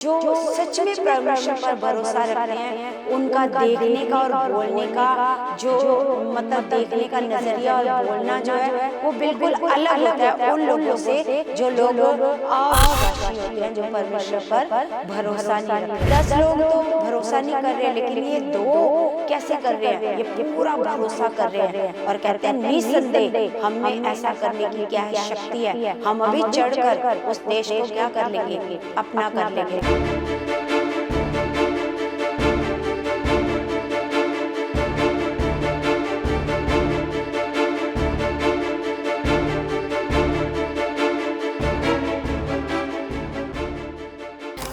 जो सच में परमेश्वर पर भरोसा रखते हैं उनका देखने का और बोलने का जो मतलब देखने का नजरिया और बोलना जो है वो बिल्कुल अलग होता है उन लोगों से जो लोग अविश्वासी होते हैं, जो परमेश्वर पर भरोसा नहीं रखते। 10 लोग तो भरोसा नहीं कर रहे, लेकिन ये दो कैसे कर रहे हैं? ये पूरा भरोसा कर रहे हैं और कहते हैं निस्संदेह हम में ऐसा करने की क्या है शक्ति है, हम अभी चढ़कर उस देश को क्या कर लेंगे, अपना कर लेंगे।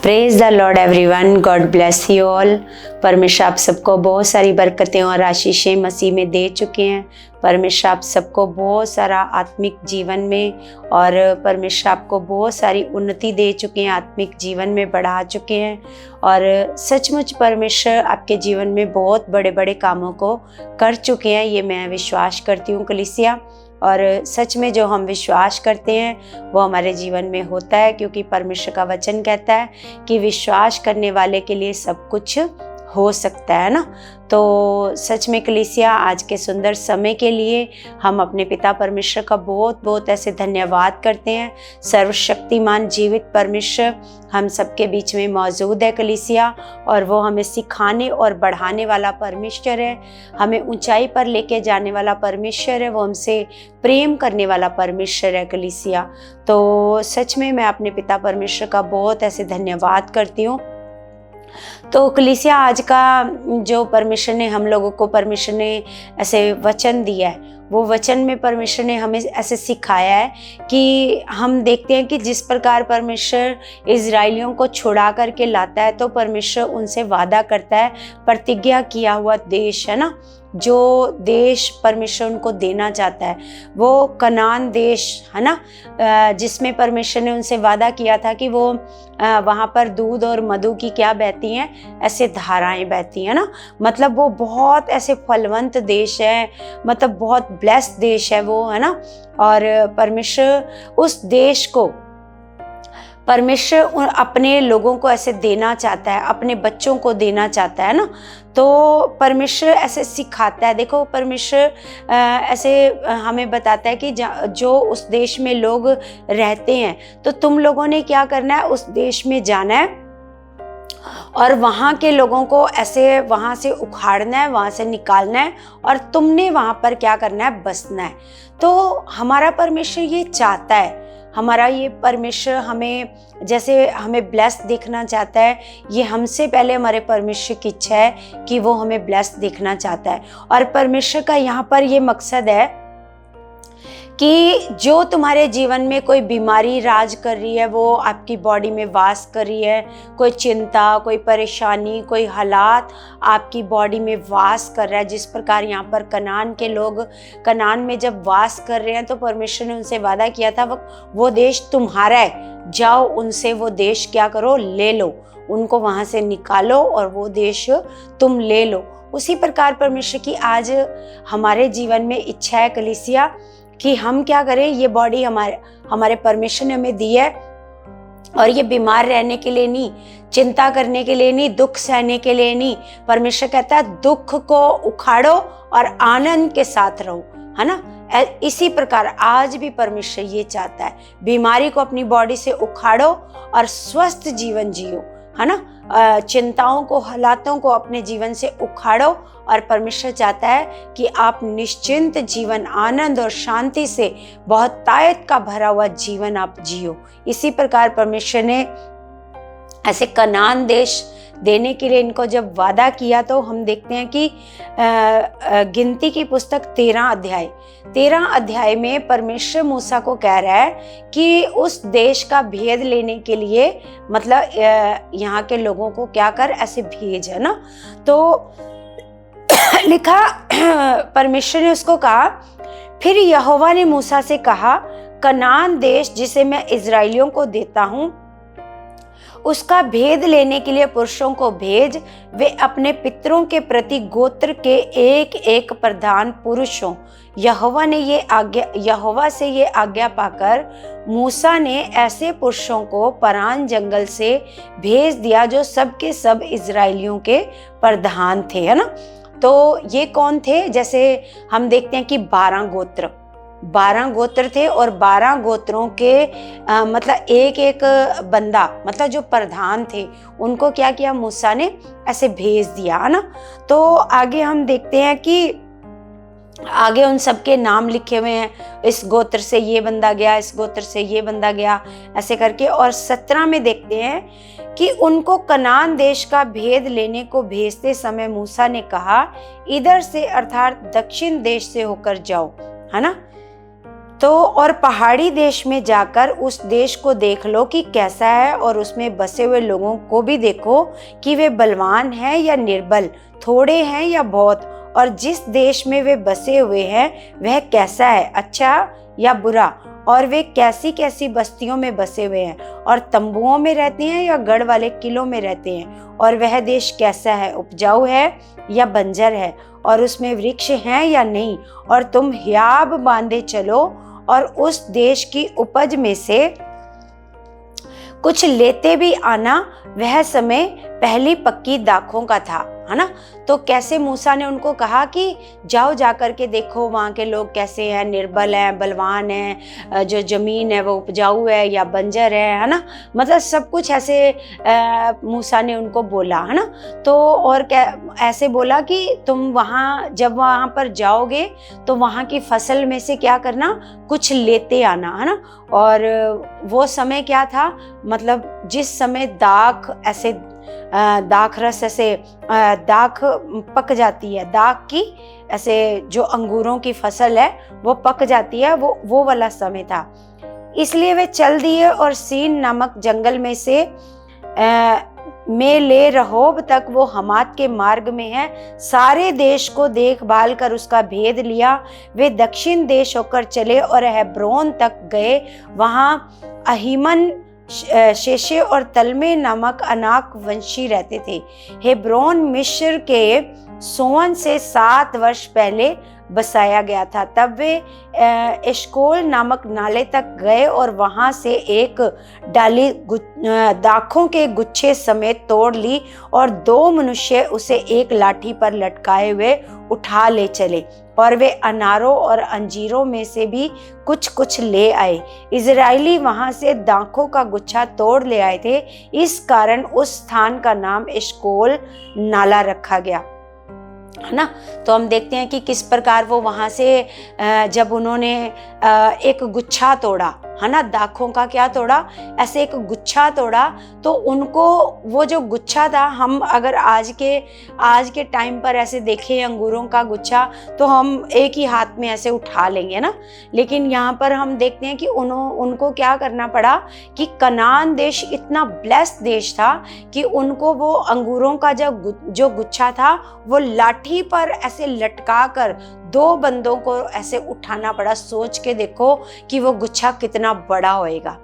Praise the Lord everyone, God bless you all. परमेश्वर आप सबको बहुत सारी बरकतें और आशीषें मसीह में दे चुके हैं। परमेश्वर आप सबको बहुत सारा आत्मिक जीवन में और परमेश्वर आपको बहुत सारी उन्नति दे चुके हैं, आत्मिक जीवन में बढ़ा चुके हैं और सचमुच परमेश्वर आपके जीवन में बहुत बड़े बड़े कामों को कर चुके हैं, ये मैं विश्वास करती हूँ कलीसिया। और सच में जो हम विश्वास करते हैं वो हमारे जीवन में होता है, क्योंकि परमेश्वर का वचन कहता है कि विश्वास करने वाले के लिए सब कुछ हो सकता है ना। तो सच में कलीसिया आज के सुंदर समय के लिए हम अपने पिता परमेश्वर का बहुत बहुत ऐसे धन्यवाद करते हैं। सर्वशक्तिमान जीवित परमेश्वर हम सबके बीच में मौजूद है कलीसिया, और वो हमें सिखाने और बढ़ाने वाला परमेश्वर है, हमें ऊंचाई पर लेके जाने वाला परमेश्वर है, वो हमसे प्रेम करने वाला परमेश्वर है कलीसिया। तो सच में मैं अपने पिता परमेश्वर का बहुत ऐसे धन्यवाद करती हूँ। तो कलीसिया आज का जो परमेश्वर ने हम लोगों को परमेश्वर ने ऐसे वचन दिया है, वो वचन में परमेश्वर ने हमें ऐसे सिखाया है कि हम देखते हैं कि जिस प्रकार परमेश्वर इजराइलियों को छुड़ा करके लाता है तो परमेश्वर उनसे वादा करता है, प्रतिज्ञा किया हुआ देश है ना, जो देश परमेश्वर उनको देना चाहता है वो कनान देश है ना, जिसमें परमेश्वर ने उनसे वादा किया था कि वो वहाँ पर दूध और मधु की क्या बहती हैं, ऐसे धाराएं बहती हैं ना। मतलब वो बहुत ऐसे फलवंत देश है, मतलब बहुत ब्लेस्ड देश है वो है ना। और परमेश्वर उस देश को परमेश्वर अपने लोगों को ऐसे देना चाहता है, अपने बच्चों को देना चाहता है ना। तो परमेश्वर ऐसे सिखाता है। देखो परमेश्वर ऐसे हमें बताता है कि जो उस देश में लोग रहते हैं तो तुम लोगों ने क्या करना है, उस देश में जाना है और वहाँ के लोगों को ऐसे वहाँ से उखाड़ना है, वहाँ से निकालना है और तुमने वहाँ पर क्या करना है, बसना है। तो हमारा परमेश्वर ये चाहता है, हमारा ये परमेश्वर हमें जैसे हमें ब्लेस्ड देखना चाहता है, ये हमसे पहले हमारे परमेश्वर की इच्छा है कि वो हमें ब्लेस्ड देखना चाहता है। और परमेश्वर का यहाँ पर ये मकसद है कि जो तुम्हारे जीवन में कोई बीमारी राज कर रही है, वो आपकी बॉडी में वास कर रही है, कोई चिंता, कोई परेशानी, कोई हालात आपकी बॉडी में वास कर रहा है, जिस प्रकार यहाँ पर कनान के लोग कनान में जब वास कर रहे हैं तो परमेश्वर ने उनसे वादा किया था वो देश तुम्हारा है, जाओ उनसे वो देश क्या करो, ले लो, उनको वहाँ से निकालो और वो देश तुम ले लो। उसी प्रकार परमेश्वर की आज हमारे जीवन में इच्छा है कलीसिया कि हम क्या करें, ये बॉडी हमारे परमेश्वर ने हमें दी है और ये बीमार रहने के लिए नहीं, चिंता करने के लिए नहीं, दुख सहने के लिए नहीं। परमेश्वर कहता है दुख को उखाड़ो और आनंद के साथ रहो, है ना। इसी प्रकार आज भी परमेश्वर ये चाहता है, बीमारी को अपनी बॉडी से उखाड़ो और स्वस्थ जीवन जियो, है ना। चिंताओं को, हालातों को अपने जीवन से उखाड़ो और परमेश्वर चाहता है कि आप निश्चिंत जीवन, आनंद और शांति से बहुत तायत का भरा हुआ जीवन आप जियो। इसी प्रकार परमेश्वर ने ऐसे कनान देश देने के लिए इनको जब वादा किया तो हम देखते हैं कि गिनती की पुस्तक 13 अध्याय में परमेश्वर मूसा को कह रहा है कि उस देश का भेद लेने के लिए, मतलब यहाँ के लोगों को क्या कर, ऐसे भेज, है ना। तो लिखा परमेश्वर ने उसको कहा, फिर यहोवा ने मूसा से कहा, कनान देश जिसे मैं इजराइलियों को देता हूँ उसका भेद लेने के लिए पुरुषों को भेज, वे अपने पितरों के प्रति गोत्र के एक एक प्रधान पुरुष हों। यहोवा से ये आज्ञा पाकर मूसा ने ऐसे पुरुषों को परान जंगल से भेज दिया जो सब के सब इजराइलियों के प्रधान थे, है ना। तो ये कौन थे? जैसे हम देखते हैं कि 12 गोत्र थे और 12 गोत्रों के मतलब एक एक बंदा, मतलब जो प्रधान थे, उनको क्या किया? मूसा ने ऐसे भेज दिया, है ना। तो आगे हम देखते हैं कि आगे उन सबके नाम लिखे हुए हैं, इस गोत्र से ये बंदा गया, इस गोत्र से ये बंदा गया, ऐसे करके। और 17 में देखते हैं कि उनको कनान देश का भेद लेने को भेजते समय मूसा ने कहा, इधर से अर्थात दक्षिण देश से होकर जाओ, है ना। तो और पहाड़ी देश में जाकर उस देश को देख लो कि कैसा है, और उसमें बसे हुए लोगों को भी देखो कि वे बलवान हैं या निर्बल, थोड़े हैं या बहुत, और जिस देश में वे बसे हुए हैं वह कैसा है, अच्छा या बुरा, और वे कैसी कैसी बस्तियों में बसे हुए हैं, और तंबुओं में रहते हैं या गढ़ वाले किलों में रहते हैं, और वह देश कैसा है, उपजाऊ है या बंजर है, और उसमें वृक्ष हैं या नहीं, और तुम हियाब बांधे चलो और उस देश की उपज में से कुछ लेते भी आना। वह समय पहली पक्की दाखों का था, है ना। तो कैसे मूसा ने उनको कहा कि जाओ जाकर के देखो वहाँ के लोग कैसे हैं, निर्बल हैं, बलवान हैं, जो ज़मीन है वो उपजाऊ है या बंजर है ना। मतलब सब कुछ ऐसे मूसा ने उनको बोला, है ना। तो और क्या ऐसे बोला कि तुम वहाँ जब वहाँ पर जाओगे तो वहाँ की फसल में से क्या करना, कुछ लेते आना, है ना। और वो समय क्या था, मतलब जिस समय दाख ऐसे दाख रस ऐसे दाख पक जाती है, दाख की ऐसे जो अंगूरों की फसल है वो पक जाती है, वो वाला समय था। इसलिए वे चल दिए और सीन नामक जंगल में से में ले रहोब तक, वो हमात के मार्ग में है, सारे देश को देखभाल कर उसका भेद लिया। वे दक्षिण देश होकर चले और हेब्रोन तक गए। वहाँ अहीमन, शेशे और तलमे नामक अनाक वंशी रहते थे। हेब्रोन मिस्र के सोअन से 7 वर्ष पहले बसाया गया था। तब वे एशकोल नामक नाले तक गए और वहां से एक डाली दाखों के गुच्छे समेत तोड़ ली, और 2 मनुष्य उसे एक लाठी पर लटकाए हुए उठा ले चले, और वे अनारों और अंजीरों में से भी कुछ कुछ ले आए। इजराइली वहां से दाखों का गुच्छा तोड़ ले आए थे, इस कारण उस स्थान का नाम एशकोल नाला रखा गया, है ना। तो हम देखते हैं कि किस प्रकार वो वहां से जब उन्होंने एक गुच्छा तोड़ा, है ना, दाखों का क्या तोड़ा, ऐसे एक गुच्छा तोड़ा, तो उनको वो जो गुच्छा था, हम अगर आज के टाइम पर ऐसे देखें अंगूरों का गुच्छा तो हम एक ही हाथ में ऐसे उठा लेंगे ना। लेकिन यहाँ पर हम देखते हैं कि उनको क्या करना पड़ा कि कनान देश इतना ब्लेस्ड देश था कि उनको वो अंगूरों का जो गुच्छा था वो लाठी पर ऐसे लटका कर 2 बंदों को ऐसे उठाना पड़ा। सोच के देखो कि वो गुच्छा कितना बड़ा होएगा।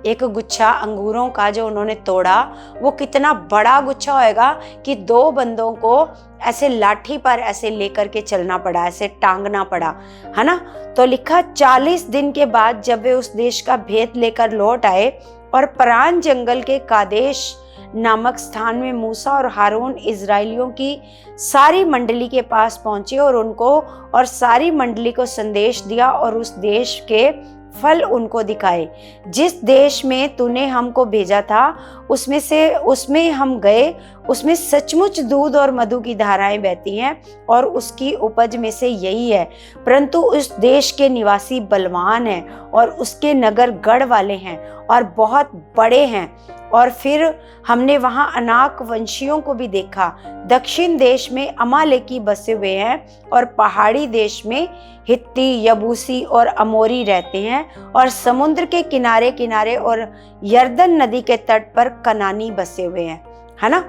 एक गुच्छा अंगूरों का जो उन्होंने तोड़ा वो कितना बड़ा गुच्छा होएगा कि 2 बंदों को ऐसे लाठी पर ऐसे लेकर के चलना पड़ा, ऐसे टांगना पड़ा, है ना। तो लिखा 40 दिन के बाद जब वे उस देश का भेद लेकर लौट आए और परान जंगल के कादेश नामक स्थान में मूसा और हारून इजराइलियों की सारी मंडली के पास पहुंचे और उनको और सारी मंडली को संदेश दिया और उस देश के फल उनको दिखाए। जिस देश में तूने हमको भेजा था उसमें हम गए, उसमें सचमुच दूध और मधु की धाराएं बहती हैं और उसकी उपज में से यही है। परंतु उस देश के निवासी बलवान हैं और उसके नगर गढ़ वाले हैं और बहुत बड़े हैं। और फिर हमने वहाँ अनाक वंशियों को भी देखा। दक्षिण देश में अमालेकी बसे हुए हैं और पहाड़ी देश में हित्ती, यबूसी और अमोरी रहते हैं और समुद्र के किनारे किनारे और यरदन नदी के तट पर कनानी बसे हुए हैं, है ना।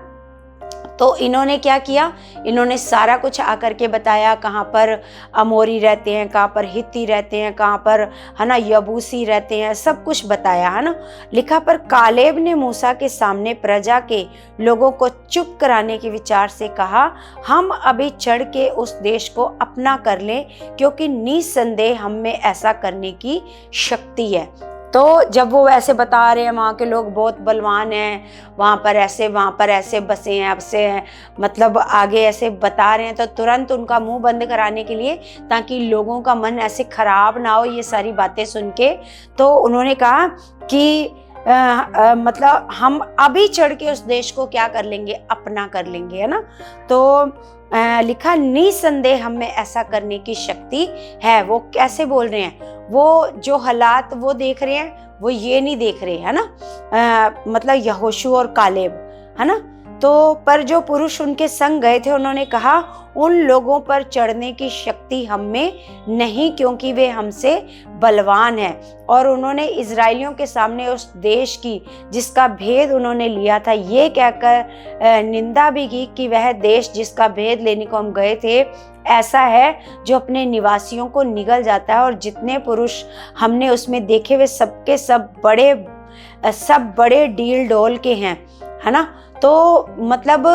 तो इन्होंने क्या किया, इन्होंने सारा कुछ आकर के बताया, कहाँ पर अमोरी रहते हैं, कहाँ पर हित्ती रहते हैं, कहाँ पर है ना यबूसी रहते हैं, सब कुछ बताया है ना। लिखा पर कालेब ने मूसा के सामने प्रजा के लोगों को चुप कराने के विचार से कहा, हम अभी चढ़ के उस देश को अपना कर लें, क्योंकि निसंदेह हम में ऐसा करने की शक्ति है। तो जब वो ऐसे बता रहे हैं, वहाँ के लोग बहुत बलवान हैं, वहाँ पर ऐसे बसे हैं, अब से हैं, मतलब आगे ऐसे बता रहे हैं, तो तुरंत उनका मुंह बंद कराने के लिए, ताकि लोगों का मन ऐसे खराब ना हो ये सारी बातें सुन के, तो उन्होंने कहा कि मतलब हम अभी चढ़ के उस देश को क्या कर लेंगे, अपना कर लेंगे, है ना। तो लिखा निसंदेह हम में ऐसा करने की शक्ति है। वो कैसे बोल रहे हैं, वो जो हालात वो देख रहे हैं, वो ये नहीं देख रहे, है ना। मतलब यहोशू और कालेब, है ना। तो पर जो पुरुष उनके संग गए थे, उन्होंने कहा, उन लोगों पर चढ़ने की शक्ति हम में नहीं, क्योंकि वे हमसे बलवान हैं। और उन्होंने इजराइलियों के सामने उस देश की जिसका भेद उन्होंने लिया था ये कहकर निंदा भी की कि वह देश जिसका भेद लेने को हम गए थे ऐसा है जो अपने निवासियों को निगल जाता है, और जितने पुरुष हमने उसमें देखे वे सबके सब बड़े डील डोल के हैं, है ना। तो मतलब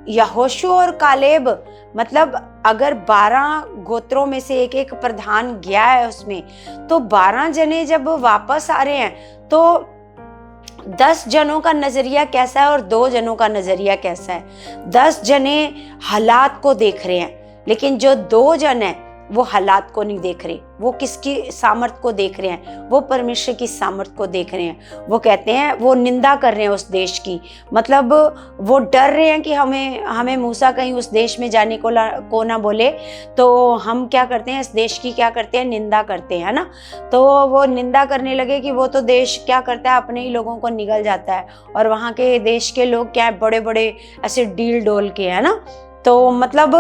यहोशू और कालेब, मतलब अगर 12 गोत्रों में से एक एक प्रधान गया है उसमें, तो 12 जने जब वापस आ रहे हैं, तो 10 जनों का नजरिया कैसा है और 2 जनों का नजरिया कैसा है। 10 जने हालात को देख रहे हैं, लेकिन जो 2 जन हैं वो हालात को नहीं देख रहे, वो किसकी सामर्थ को देख रहे हैं, वो परमेश्वर की सामर्थ को देख रहे हैं। वो कहते हैं, वो निंदा कर रहे हैं उस देश की, मतलब वो डर रहे हैं कि हमें मूसा कहीं उस देश में जाने को ना बोले, तो हम क्या करते हैं, इस देश की क्या करते हैं, निंदा करते हैं, ना। तो वो निंदा करने लगे कि वो तो देश क्या करता है, अपने ही लोगों को निगल जाता है, और वहाँ के देश के लोग क्या है, बड़े बड़े ऐसे डील डोल के, है ना। तो मतलब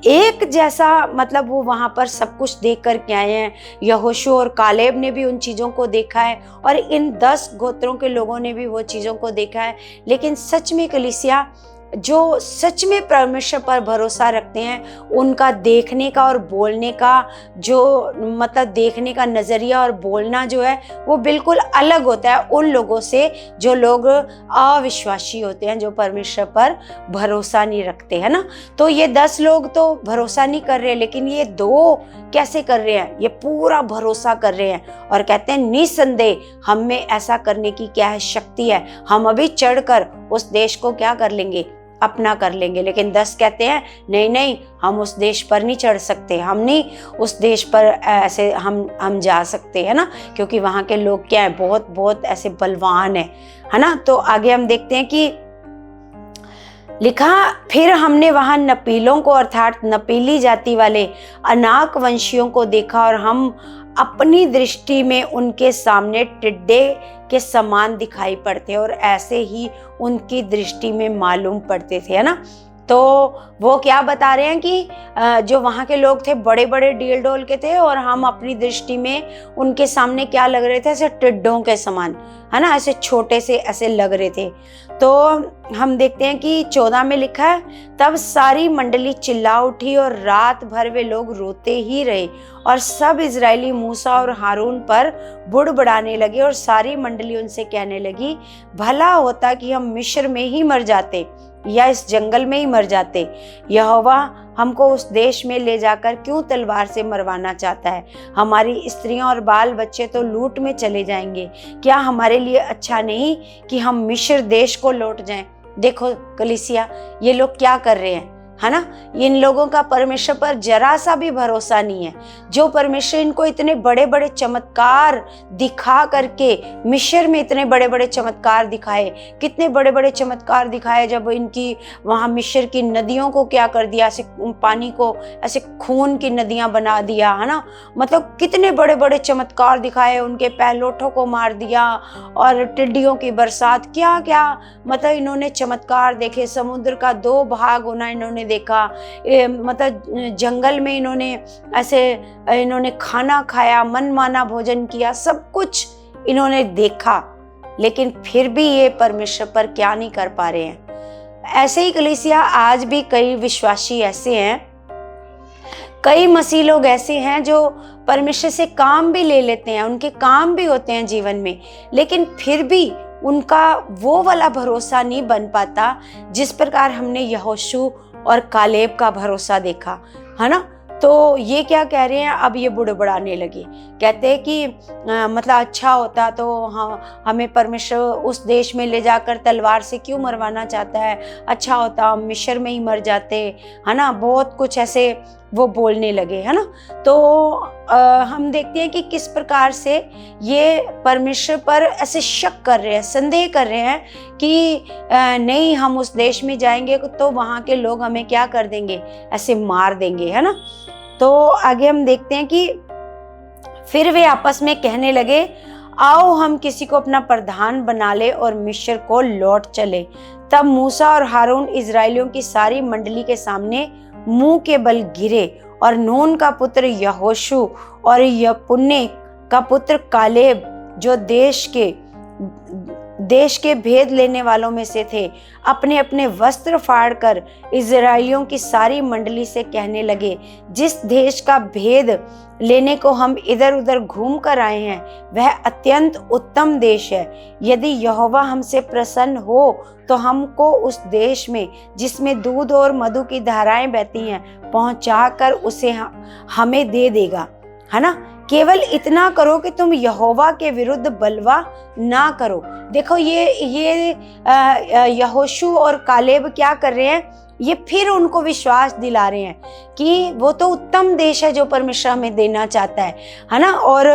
एक जैसा, मतलब वो वहाँ पर सब कुछ देख कर के आए हैं। यहोशू और कालेब ने भी उन चीज़ों को देखा है, और इन 10 गोत्रों के लोगों ने भी वो चीज़ों को देखा है। लेकिन सच में कलीसिया, जो सच में परमेश्वर पर भरोसा रखते हैं, उनका देखने का और बोलने का जो, मतलब देखने का नज़रिया और बोलना जो है, वो बिल्कुल अलग होता है उन लोगों से जो लोग अविश्वासी होते हैं, जो परमेश्वर पर भरोसा नहीं रखते, है ना। तो ये 10 लोग तो भरोसा नहीं कर रहे, लेकिन ये 2 कैसे कर रहे हैं, ये पूरा भरोसा कर रहे हैं, और कहते हैं निसंदेह हम में ऐसा करने की क्या है, शक्ति है। हम अभी चढ़कर उस देश को क्या कर लेंगे, अपना कर लेंगे। लेकिन 10 कहते हैं नहीं, हम उस देश पर नहीं चढ़ सकते, हम नहीं उस देश पर ऐसे हम जा सकते, है ना, क्योंकि वहाँ के लोग क्या है, बहुत ऐसे बलवान है ना। तो आगे हम देखते हैं कि लिखा, फिर हमने वहां नपीलों को, अर्थात नपीली जाति वाले अनाक वंशियों को देखा, और हम अपनी दृष्टि में उनके सामने टिड्डे के समान दिखाई पड़ते और ऐसे ही उनकी दृष्टि में मालूम पड़ते थे, है ना। तो वो क्या बता रहे हैं कि जो वहाँ के लोग थे बड़े बड़े डील डोल के थे, और हम अपनी दृष्टि में उनके सामने क्या लग रहे थे, ऐसे टिड्डों के समान, है ना, ऐसे छोटे से ऐसे लग रहे थे। तो हम देखते हैं कि 14 में लिखा है, तब सारी मंडली चिल्ला उठी और रात भर वे लोग रोते ही रहे, और सब इजरायली मूसा और हारून पर बुड़बुड़ाने लगे, और सारी मंडली उनसे कहने लगी, भला होता कि हम मिस्र में ही मर जाते या इस जंगल में ही मर जाते। यहोवा हमको उस देश में ले जाकर क्यों तलवार से मरवाना चाहता है? हमारी स्त्रियां और बाल बच्चे तो लूट में चले जाएंगे। क्या हमारे लिए अच्छा नहीं कि हम मिस्र देश को लौट जाएं? देखो कलीसिया, ये लोग क्या कर रहे हैं, है ना। इन लोगों का परमेश्वर पर जरा सा भी भरोसा नहीं है। जो परमेश्वर इनको इतने बड़े बड़े चमत्कार दिखा करके, मिस्र में इतने बड़े बड़े चमत्कार दिखाए, कितने बड़े बड़े चमत्कार दिखाए, जब इनकी वहाँ मिस्र की नदियों को क्या कर दिया, ऐसे पानी को ऐसे खून की नदियाँ बना दिया, है ना। मतलब कितने बड़े बड़े चमत्कार दिखाए, उनके पहलोठों को मार दिया, और टिड्डियों की बरसात, क्या क्या मतलब इन्होंने चमत्कार देखे। समुद्र का 2 भाग होना इन्होंने देखा, मतलब जंगल में इन्होंने खाना खाया, मनमाना भोजन किया, सब कुछ इन्होंने देखा, लेकिन फिर भी ये परमेश्वर पर क्या नहीं कर पा रहे हैं, ऐसे ही कलीसिया आज भी कई विश्वासी ऐसे हैं, कई मसीह लोग ऐसे हैं जो परमेश्वर से काम भी ले लेते हैं, उनके काम भी होते हैं जीवन में, लेकिन फिर भी उनका वो वाला भरोसा नहीं बन पाता जिस प्रकार हमने यहोशू और कालेब का भरोसा देखा, है ना। तो ये क्या कह रहे हैं, अब ये बुड़बुड़ाने लगे, कहते हैं कि मतलब अच्छा होता तो हमें परमेश्वर उस देश में ले जाकर तलवार से क्यों मरवाना चाहता है, अच्छा होता हम मिस्र में ही मर जाते, है ना। बहुत कुछ ऐसे वो बोलने लगे, है ना। तो हम देखते हैं कि किस प्रकार से ये परमेश्वर पर ऐसे शक कर रहे हैं, संदेह कर रहे हैं कि नहीं हम उस देश में जाएंगे तो वहाँ के लोग हमें क्या कर देंगे, ऐसे मार देंगे, है ना। तो आगे हम देखते हैं कि फिर वे आपस में कहने लगे, आओ हम किसी को अपना प्रधान बना ले और मिस्र को लौट चले। तब मूसा और हारून इजराइलियों की सारी मंडली के सामने मुंह के बल गिरे, और नून का पुत्र यहोशू और यपुन्ने का पुत्र कालेब, जो देश के भेद लेने वालों में से थे, अपने अपने वस्त्र फाड़कर इजराइलियों की सारी मंडली से कहने लगे, जिस देश का भेद लेने को हम इधर उधर घूम कर आए हैं वह अत्यंत उत्तम देश है। यदि यहोवा हमसे प्रसन्न हो तो हमको उस देश में जिसमें दूध और मधु की धाराएं बहती हैं पहुंचाकर उसे हमें दे देगा, है ना। केवल इतना करो कि तुम यहोवा के विरुद्ध बलवा ना करो। देखो ये यहोशू और कालेब क्या कर रहे हैं, ये फिर उनको विश्वास दिला रहे हैं कि वो तो उत्तम देश है जो परमेश्वर हमें देना चाहता है ना। और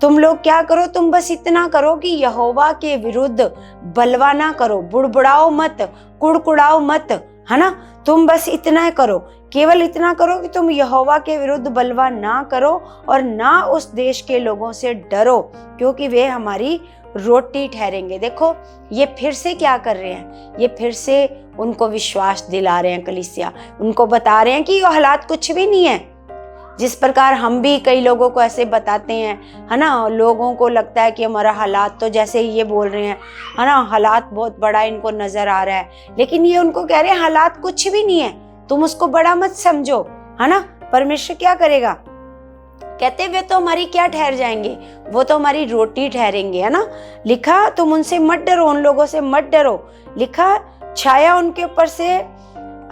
तुम लोग क्या करो, तुम बस इतना करो कि यहोवा के विरुद्ध बलवा ना करो, बुड़बुड़ाओ मत, कुड़कुड़ाओ मत, है ना। तुम बस इतना करो, केवल इतना करो कि तुम यहोवा के विरुद्ध बलवा ना करो और ना उस देश के लोगों से डरो, क्योंकि वे हमारी रोटी ठहरेंगे। देखो ये फिर से क्या कर रहे हैं, ये फिर से उनको विश्वास दिला रहे हैं कलीसिया, उनको बता रहे हैं कि ये हालात कुछ भी नहीं है। जिस प्रकार हम भी कई लोगों को ऐसे बताते हैं, है ना, लोगों को लगता है कि हमारा हालात तो जैसे ये बोल रहे हैं, है ना, हालात बहुत बड़ा इनको नजर आ रहा है, लेकिन ये उनको कह रहे हैं हालात कुछ भी नहीं है, तुम उसको बड़ा मत समझो, है ना। परमेश्वर क्या करेगा, कहते वे तो हमारी क्या ठहर जाएंगे, वो तो हमारी रोटी ठहरेंगे, है ना। लिखा तुम उनसे मत डरो, उन लोगों से मत डरो। लिखा छाया उनके ऊपर से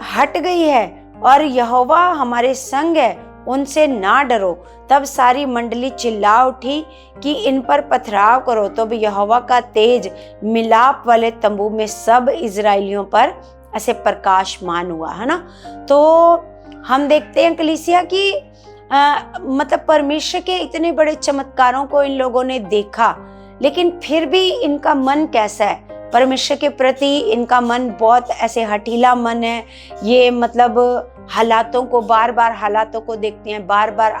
हट गई है और यहोवा हमारे संग है, उनसे ना डरो। तब सारी मंडली चिल्ला उठी कि इन पर पथराव करो। तो भी यहोवा का तेज मिलाप वाले तंबू में सब इजराइलियों पर ऐसे प्रकाशमान हुआ, है ना। तो हम देखते हैं कलीसिया कि मतलब परमेश्वर के इतने बड़े चमत्कारों को इन लोगों ने देखा, लेकिन फिर भी इनका मन कैसा है परमेश्वर के प्रति, इनका मन बहुत ऐसे हठीला मन है। ये मतलब हालातों को बार बार हालातों को देखते हैं बार बार।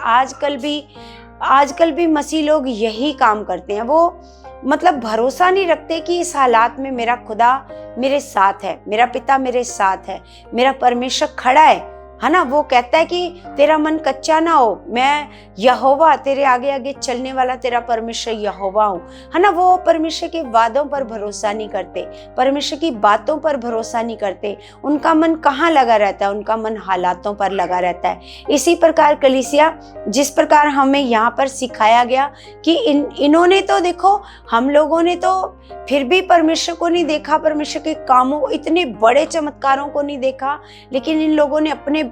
आजकल भी मसीह लोग यही काम करते हैं, वो मतलब भरोसा नहीं रखते कि इस हालात में मेरा खुदा मेरे साथ है, मेरा पिता मेरे साथ है, मेरा परमेश्वर खड़ा है ना। वो कहता है कि तेरा मन कच्चा ना हो, मैं यहोवा तेरे आगे आगे चलने वाला तेरा परमेश्वर यहोवा हूँ, है ना। वो परमेश्वर के वादों पर भरोसा नहीं करते, परमेश्वर की बातों पर भरोसा नहीं करते। उनका मन कहाँ लगा रहता है, उनका मन हालातों पर लगा रहता है। इसी प्रकार कलीसिया, जिस प्रकार हमें यहाँ पर सिखाया गया कि इन्होंने तो देखो, हम लोगों ने तो फिर भी परमेश्वर को नहीं देखा, परमेश्वर के कामों, इतने बड़े चमत्कारों को नहीं देखा, लेकिन इन लोगों ने अपने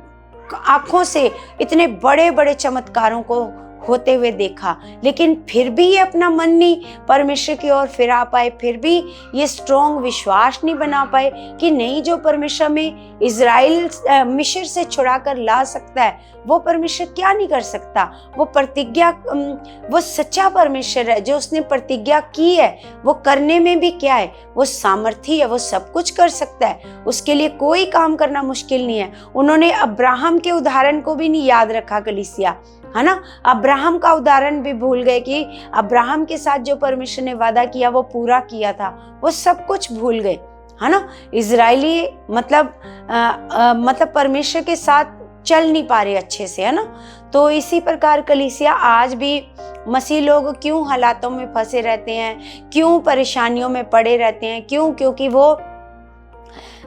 आंखों से इतने बड़े बड़े चमत्कारों को होते हुए देखा, लेकिन फिर भी ये अपना मन नहीं परमेश्वर की ओर फिरा पाए, फिर भी ये स्ट्रॉन्ग विश्वास नहीं बना पाए कि नहीं, जो परमेश्वर में इजराइल मिस्र से छुड़ा कर ला सकता है वो परमेश्वर क्या नहीं कर सकता। वो प्रतिज्ञा, वो सच्चा परमेश्वर है, जो उसने प्रतिज्ञा की है वो करने में भी क्या है, वो सामर्थी है, वो सब कुछ कर सकता है, उसके लिए कोई काम करना मुश्किल नहीं है। उन्होंने अब्राहम के उदाहरण को भी नहीं याद रखा कलीसिया, है ना। अब्राहम का उदाहरण भी भूल गए कि अब्राहम के साथ जो परमेश्वर ने वादा किया वो पूरा किया था, वो सब कुछ भूल गए, है ना। इजरायली मतलब परमेश्वर के साथ चल नहीं पा रहे अच्छे से, है ना। तो इसी प्रकार कलीसिया आज भी मसीह लोग क्यों हालातों में फंसे रहते हैं, क्यों परेशानियों में पड़े रहते हैं, क्यों? क्योंकि वो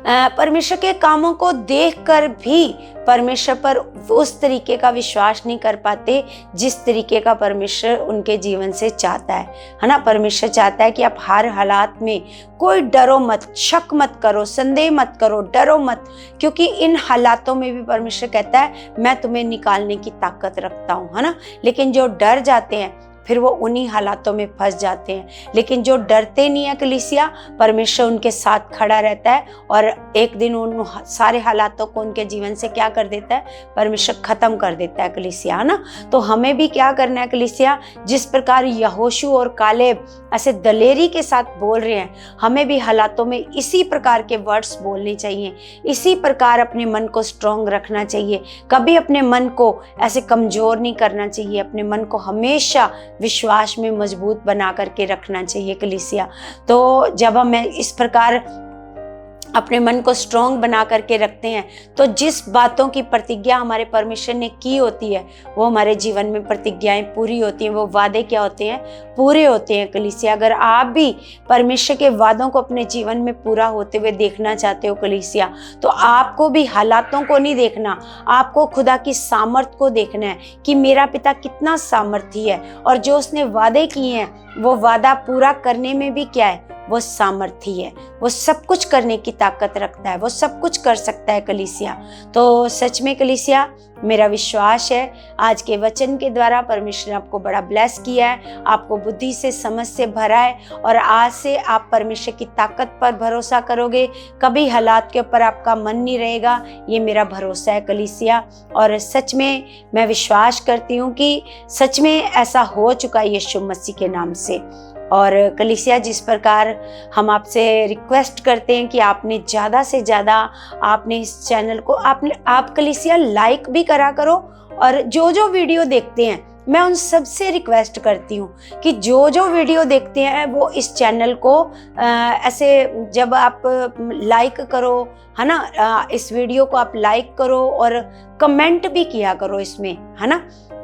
परमेश्वर के कामों को देखकर भी परमेश्वर पर उस तरीके का विश्वास नहीं कर पाते जिस तरीके का परमेश्वर उनके जीवन से चाहता है ना। परमेश्वर चाहता है कि आप हर हालात में कोई डरो मत, शक मत करो, संदेह मत करो, डरो मत, क्योंकि इन हालातों में भी परमेश्वर कहता है मैं तुम्हें निकालने की ताकत रखता हूँ, है ना। लेकिन जो डर जाते हैं फिर वो उन्हीं हालातों में फंस जाते हैं। लेकिन जो डरते नहीं है कलीसिया, परमेश्वर उनके साथ खड़ा रहता है और एक दिन उन सारे हालातों को उनके जीवन से क्या कर देता है, परमेश्वर खत्म कर देता है कलीसिया, है ना। तो हमें भी क्या करना है कलीसिया, जिस प्रकार यहोशू और कालेब ऐसे दलेरी के साथ बोल रहे हैं, हमें भी हालातों में इसी प्रकार के वर्ड्स बोलने चाहिए, इसी प्रकार अपने मन को स्ट्रॉन्ग रखना चाहिए। कभी अपने मन को ऐसे कमजोर नहीं करना चाहिए, अपने मन को हमेशा विश्वास में मजबूत बना करके रखना चाहिए कलीसिया। तो जब हम इस प्रकार अपने मन को स्ट्रॉन्ग बना करके रखते हैं तो जिस बातों की प्रतिज्ञा हमारे परमेश्वर ने की होती है वो हमारे जीवन में प्रतिज्ञाएं पूरी होती हैं, वो वादे क्या होते हैं, पूरे होते हैं कलीसिया। अगर आप भी परमेश्वर के वादों को अपने जीवन में पूरा होते हुए देखना चाहते हो कलीसिया, तो आपको भी हालातों को नहीं देखना, आपको खुदा की सामर्थ को देखना है कि मेरा पिता कितना सामर्थी है और जो उसने वादे किए हैं वो वादा पूरा करने में भी क्या है, वो सामर्थी है, वो सब कुछ करने की ताकत रखता है, वो सब कुछ कर सकता है कलीसिया। तो सच में कलीसिया मेरा विश्वास है आज के वचन के द्वारा परमेश्वर ने आपको बड़ा ब्लेस किया है, आपको बुद्धि से समझ से भरा है और आज से आप परमेश्वर की ताकत पर भरोसा करोगे, कभी हालात के ऊपर आपका मन नहीं रहेगा, ये मेरा भरोसा है कलीसिया। और सच में मैं विश्वास करती हूँ कि सच में ऐसा हो चुका है यीशु मसीह के नाम से। और कलीसिया जिस प्रकार हम आपसे रिक्वेस्ट करते हैं कि आपने ज़्यादा से ज़्यादा आपने इस चैनल को आप कलीसिया लाइक भी करा करो, और जो जो वीडियो देखते हैं मैं उन सब से रिक्वेस्ट करती हूँ कि जो जो वीडियो देखते हैं वो इस चैनल को ऐसे जब आप लाइक करो, है ना, इस वीडियो को आप लाइक करो और कमेंट भी किया करो इसमें, है ना।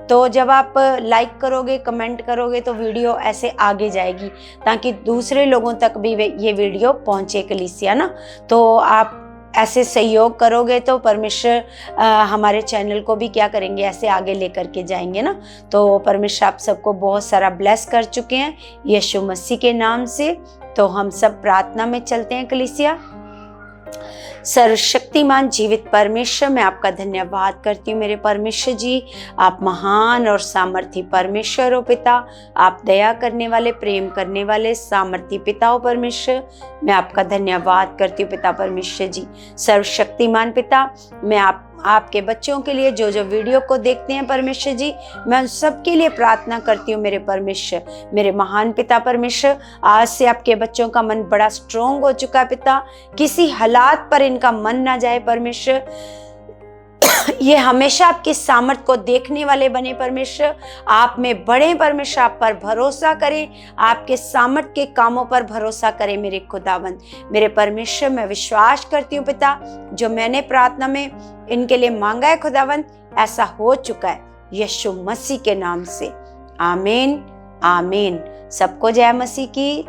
तो जब आप लाइक करोगे, कमेंट करोगे तो वीडियो ऐसे आगे जाएगी ताकि दूसरे लोगों तक भी ये वीडियो पहुंचे कलीसिया ना। तो आप ऐसे सहयोग करोगे तो परमेश्वर हमारे चैनल को भी क्या करेंगे, ऐसे आगे लेकर के जाएंगे ना। तो परमेश्वर आप सबको बहुत सारा ब्लेस कर चुके हैं यीशु मसीह के नाम से। तो हम सब प्रार्थना में चलते हैं कलीसिया। सर्वशक्तिमान जीवित परमेश्वर, मैं आपका धन्यवाद करती हूँ मेरे परमेश्वर जी, आप महान और सामर्थी परमेश्वर हो पिता, आप दया करने वाले, प्रेम करने वाले सामर्थी पिता हो परमेश्वर। मैं आपका धन्यवाद करती हूँ पिता परमेश्वर जी। सर्वशक्तिमान पिता, मैं आपके बच्चों के लिए जो जो वीडियो को देखते हैं परमेश्वर जी, मैं उन सब के लिए प्रार्थना करती हूँ मेरे परमेश्वर, मेरे महान पिता परमेश्वर। आज से आपके बच्चों का मन बड़ा स्ट्रोंग हो चुका है पिता, किसी हालात पर इनका मन ना जाए परमेश्वर, ये हमेशा आपकी सामर्थ को देखने वाले बने परमेश्वर, आप में बढ़े परमेश्वर, आप पर भरोसा करें, आपके सामर्थ के कामों पर भरोसा करें मेरे खुदावंद, मेरे परमेश्वर। मैं विश्वास करती हूँ पिता, जो मैंने प्रार्थना में इनके लिए मांगा है खुदावंद, ऐसा हो चुका है यीशु मसीह के नाम से। आमीन आमीन। सबको जय मसीह की।